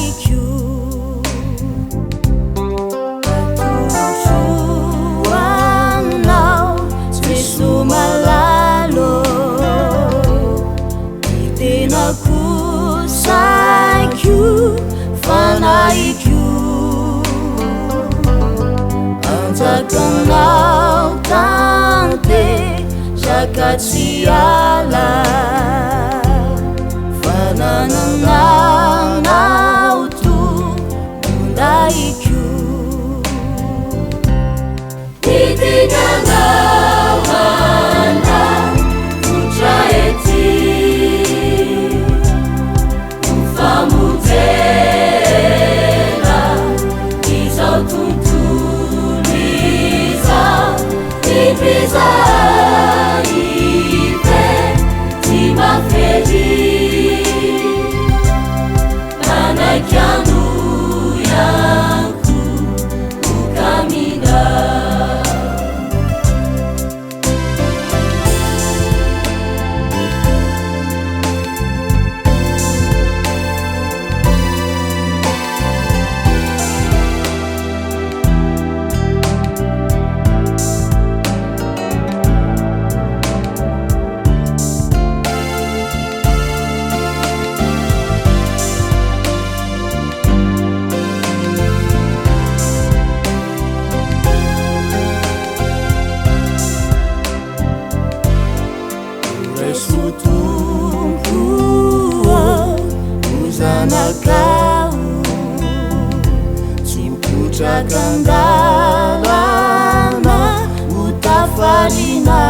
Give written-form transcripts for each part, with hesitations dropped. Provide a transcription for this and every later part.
ikyu atusuanao Jesu malalo itenako saikyu fanaikyu anjakanao tante zakatsiala fanananao tu undaikyu itinanao anda futraeti ufamutela izao tontolo izao ipiza ipe tsy mafely manakiano yanko ukamina uzanakau simputrakandalana utafalina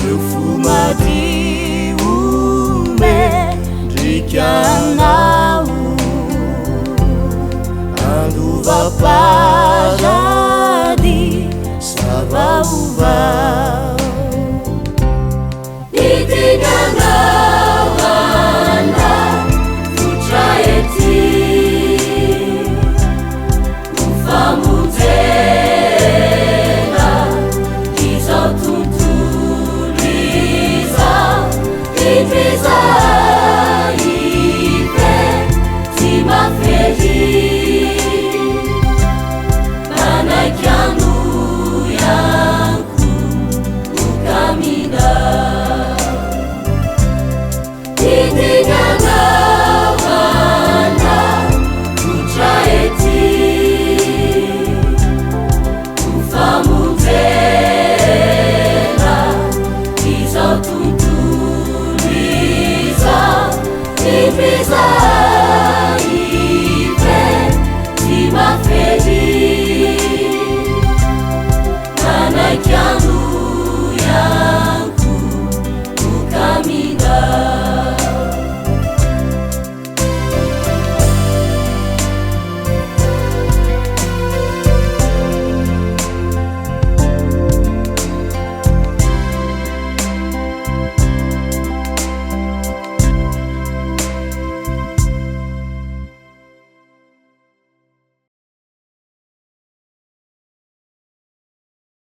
mefumadi ume drikanau anduvapajadi savauvau itinanao anda futraeti ufamutela izao tontolo izao ipiza ipe tsy mafely manakiano yanko ukamina itinanao anda futraeti ufamutela izao tontolo izao ipiza